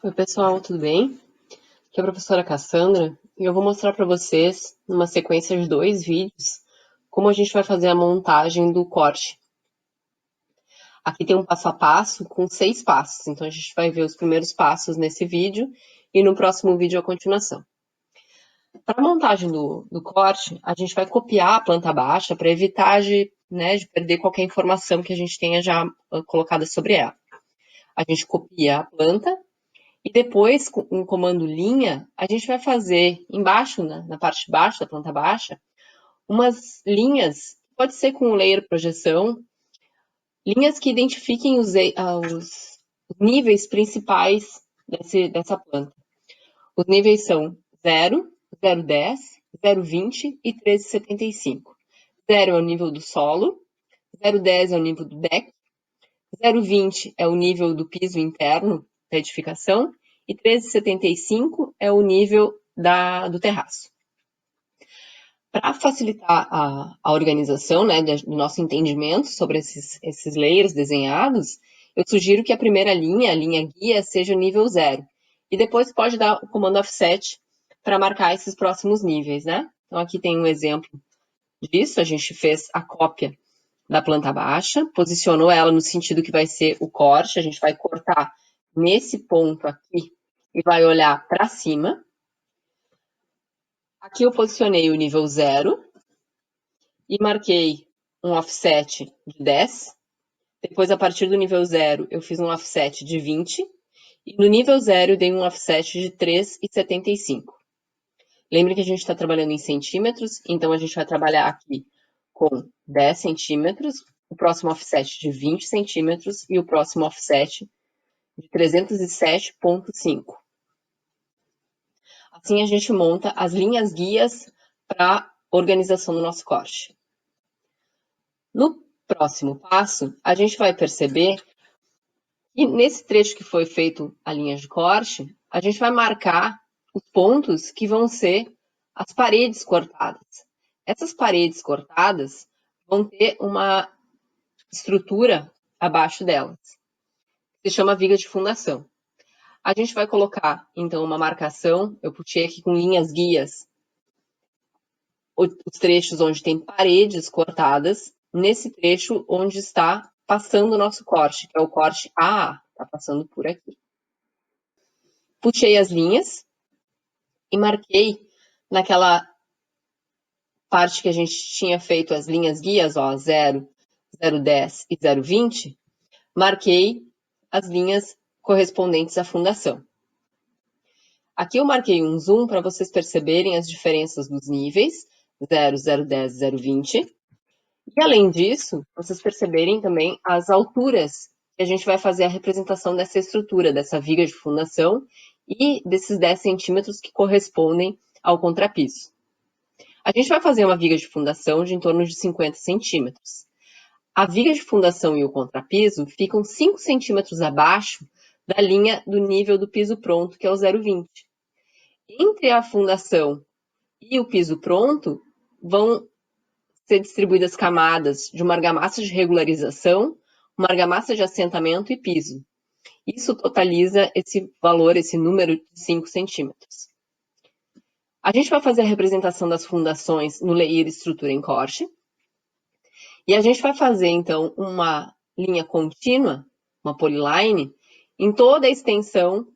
Oi, pessoal, tudo bem? Aqui é a professora Cassandra e eu vou mostrar para vocês, numa sequência de 2 vídeos, como a gente vai fazer a montagem do corte. Aqui tem um passo a passo com 6 passos, então a gente vai ver os primeiros passos nesse vídeo e no próximo vídeo a continuação. Para a montagem do corte, a gente vai copiar a planta baixa para evitar de perder qualquer informação que a gente tenha já colocada sobre ela. A gente copia a planta. E depois, com o comando linha, a gente vai fazer embaixo, na parte de baixo da planta baixa, umas linhas, pode ser com layer projeção, linhas que identifiquem os níveis principais dessa planta. Os níveis são 0, 0,10, 0,20 e 13,75. 0 é o nível do solo, 0,10 é o nível do deck, 0,20 é o nível do piso interno da edificação e 13,75 é o nível do terraço. Para facilitar a organização, né, do nosso entendimento sobre esses layers desenhados, eu sugiro que a primeira linha, a linha guia, seja o nível 0. E depois pode dar o comando offset para marcar esses próximos níveis, né? Então aqui tem um exemplo disso, a gente fez a cópia da planta baixa, posicionou ela no sentido que vai ser o corte, a gente vai cortar nesse ponto aqui e vai olhar para cima. Aqui eu posicionei o nível 0 e marquei um offset de 10. Depois, a partir do nível 0, eu fiz um offset de 20. E no nível 0, eu dei um offset de 3,75. Lembre que a gente está trabalhando em centímetros, então a gente vai trabalhar aqui com 10 centímetros, o próximo offset de 20 centímetros e o próximo offset de 307,5. Assim a gente monta as linhas guias para a organização do nosso corte. No próximo passo, a gente vai perceber que nesse trecho que foi feito a linha de corte, a gente vai marcar os pontos que vão ser as paredes cortadas. Essas paredes cortadas vão ter uma estrutura abaixo delas, que se chama viga de fundação. A gente vai colocar, então, uma marcação, eu puxei aqui com linhas guias, os trechos onde tem paredes cortadas, nesse trecho onde está passando o nosso corte, que é o corte AA, está passando por aqui. Puxei as linhas e marquei naquela parte que a gente tinha feito as linhas guias, ó, 0, 0,10 e 0,20, marquei as linhas correspondentes à fundação. Aqui eu marquei um zoom para vocês perceberem as diferenças dos níveis, 0, 0,10, 0,20. E além disso, vocês perceberem também as alturas que a gente vai fazer a representação dessa estrutura, dessa viga de fundação e desses 10 centímetros que correspondem ao contrapiso. A gente vai fazer uma viga de fundação de em torno de 50 centímetros. A viga de fundação e o contrapiso ficam 5 centímetros abaixo da linha do nível do piso pronto, que é o 0,20. Entre a fundação e o piso pronto, vão ser distribuídas camadas de uma argamassa de regularização, uma argamassa de assentamento e piso. Isso totaliza esse valor, esse número de 5 centímetros. A gente vai fazer a representação das fundações no layer estrutura em corte. E a gente vai fazer, então, uma linha contínua, uma polyline, em toda a extensão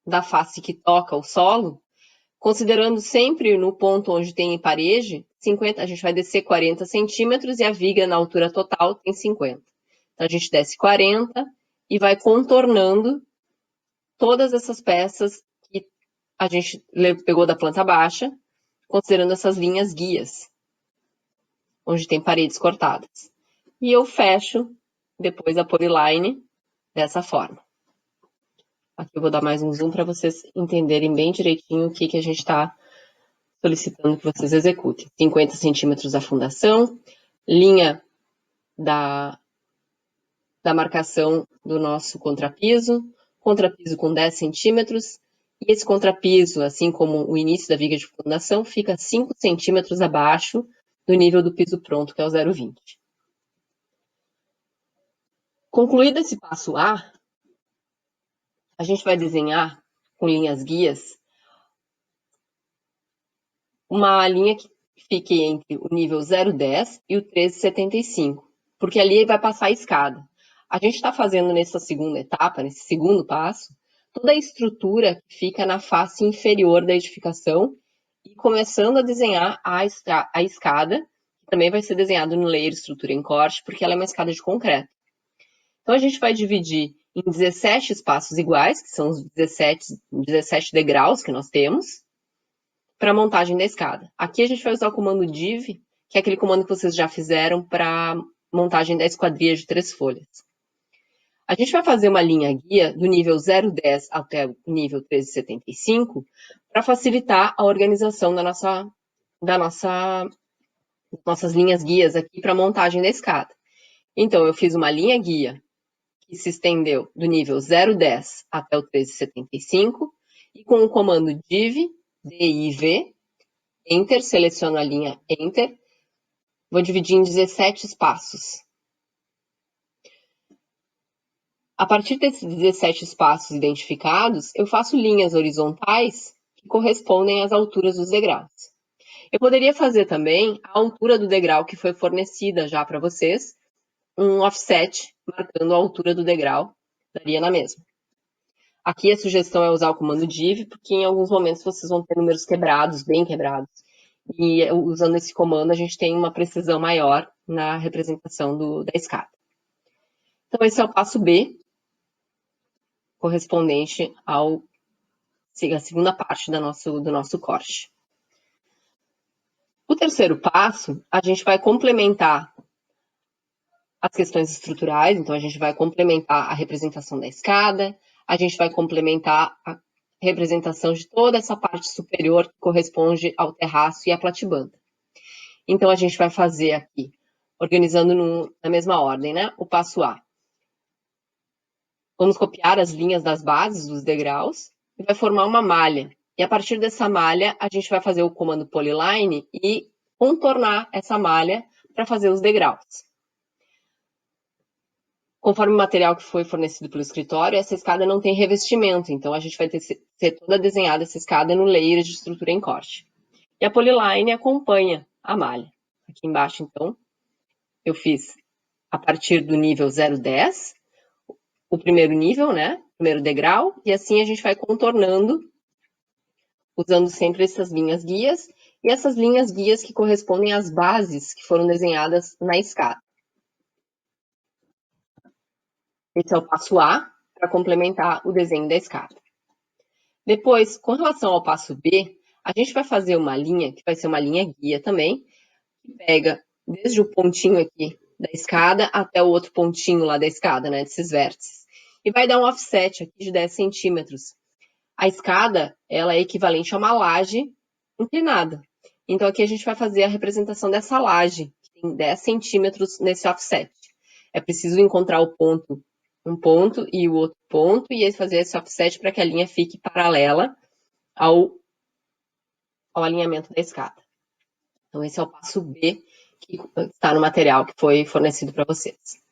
da face que toca o solo, considerando sempre no ponto onde tem parede, 50, a gente vai descer 40 centímetros e a viga na altura total tem 50. Então, a gente desce 40 e vai contornando todas essas peças que a gente pegou da planta baixa, considerando essas linhas guias, onde tem paredes cortadas. E eu fecho depois a polyline dessa forma. Aqui eu vou dar mais um zoom para vocês entenderem bem direitinho o que a gente está solicitando que vocês executem. 50 centímetros a fundação, linha da marcação do nosso contrapiso com 10 centímetros, e esse contrapiso, assim como o início da viga de fundação, fica 5 centímetros abaixo do nível do piso pronto, que é o 0,20. Concluído esse passo A, A gente vai desenhar com linhas guias uma linha que fique entre o nível 0,10 e o 13,75, porque ali vai passar a escada. A gente está fazendo nessa segunda etapa, nesse segundo passo, toda a estrutura que fica na face inferior da edificação e começando a desenhar a escada, que também vai ser desenhado no layer estrutura em corte, porque ela é uma escada de concreto. Então a gente vai dividir em 17 espaços iguais, que são os 17 degraus que nós temos, para a montagem da escada. Aqui a gente vai usar o comando div, que é aquele comando que vocês já fizeram para montagem da esquadria de 3 folhas. A gente vai fazer uma linha guia do nível 0,10 até o nível 13,75 para facilitar a organização nossas linhas guias aqui para a montagem da escada. Então, eu fiz uma linha guia que se estendeu do nível 0,10 até o 13,75 e com o comando div, div, Enter, seleciono a linha Enter, vou dividir em 17 espaços. A partir desses 17 espaços identificados, eu faço linhas horizontais que correspondem às alturas dos degraus. Eu poderia fazer também a altura do degrau que foi fornecida já para vocês, um offset marcando a altura do degrau, daria na mesma. Aqui a sugestão é usar o comando div, porque em alguns momentos vocês vão ter números quebrados, bem quebrados. E usando esse comando a gente tem uma precisão maior na representação da escada. Então esse é o passo B, correspondente à segunda parte do nosso corte. O terceiro passo, a gente vai complementar as questões estruturais, então a gente vai complementar a representação da escada, a gente vai complementar a representação de toda essa parte superior que corresponde ao terraço e à platibanda. Então a gente vai fazer aqui, organizando na mesma ordem, né? O passo A. Vamos copiar as linhas das bases dos degraus e vai formar uma malha. E a partir dessa malha, a gente vai fazer o comando polyline e contornar essa malha para fazer os degraus. Conforme o material que foi fornecido pelo escritório, essa escada não tem revestimento, então a gente vai ter toda desenhada essa escada no layer de estrutura em corte. E a polyline acompanha a malha. Aqui embaixo, então, eu fiz a partir do nível 0,10, o primeiro nível, né? Primeiro degrau, e assim a gente vai contornando, usando sempre essas linhas guias, e essas linhas guias que correspondem às bases que foram desenhadas na escada. Esse é o passo A, para complementar o desenho da escada. Depois, com relação ao passo B, a gente vai fazer uma linha, que vai ser uma linha guia também, que pega desde o pontinho aqui da escada até o outro pontinho lá da escada, né, desses vértices. E vai dar um offset aqui de 10 centímetros. A escada, ela é equivalente a uma laje inclinada. Então, aqui a gente vai fazer a representação dessa laje, que tem 10 centímetros nesse offset. É preciso encontrar um ponto e o outro ponto, e fazer esse offset para que a linha fique paralela ao alinhamento da escada. Então, esse é o passo B, que está no material que foi fornecido para vocês.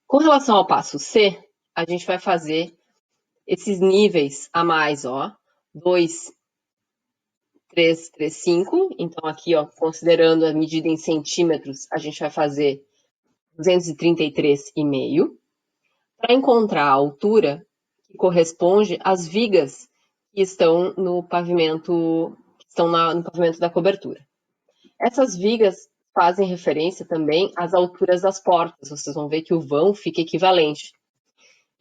Com relação ao passo C, a gente vai fazer esses níveis a mais, ó, 2, 3, 3, 5. Então, aqui, ó, considerando a medida em centímetros, a gente vai fazer 233,5. Para encontrar a altura que corresponde às vigas que estão no pavimento, no pavimento da cobertura. Essas vigas fazem referência também às alturas das portas. Vocês vão ver que o vão fica equivalente.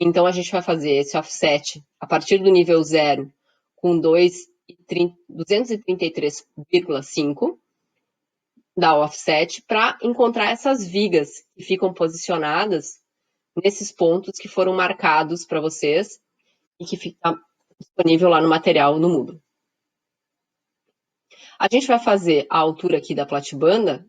Então, a gente vai fazer esse offset a partir do nível 0 com 233,5 da offset para encontrar essas vigas que ficam posicionadas nesses pontos que foram marcados para vocês e que fica disponível lá no material no Moodle. A gente vai fazer a altura aqui da platibanda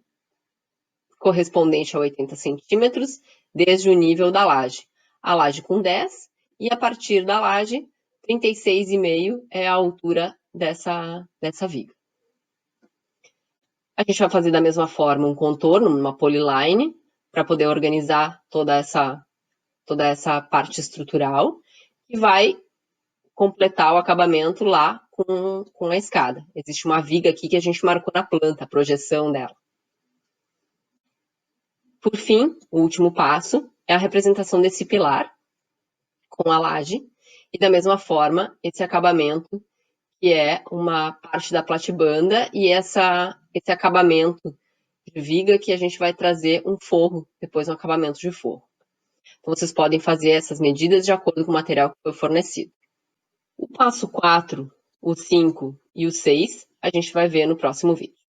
correspondente a 80 centímetros desde o nível da laje. A laje com 10 e a partir da laje 36,5 é a altura dessa viga. A gente vai fazer da mesma forma um contorno, uma polyline, para poder organizar toda essa parte estrutural. que vai completar o acabamento lá com a escada. Existe uma viga aqui que a gente marcou na planta, a projeção dela. Por fim, o último passo é a representação desse pilar com a laje e da mesma forma esse acabamento que é uma parte da platibanda e esse acabamento de viga que a gente vai trazer um forro, depois um acabamento de forro. Então vocês podem fazer essas medidas de acordo com o material que foi fornecido. O passo 4, o 5 e o 6, a gente vai ver no próximo vídeo.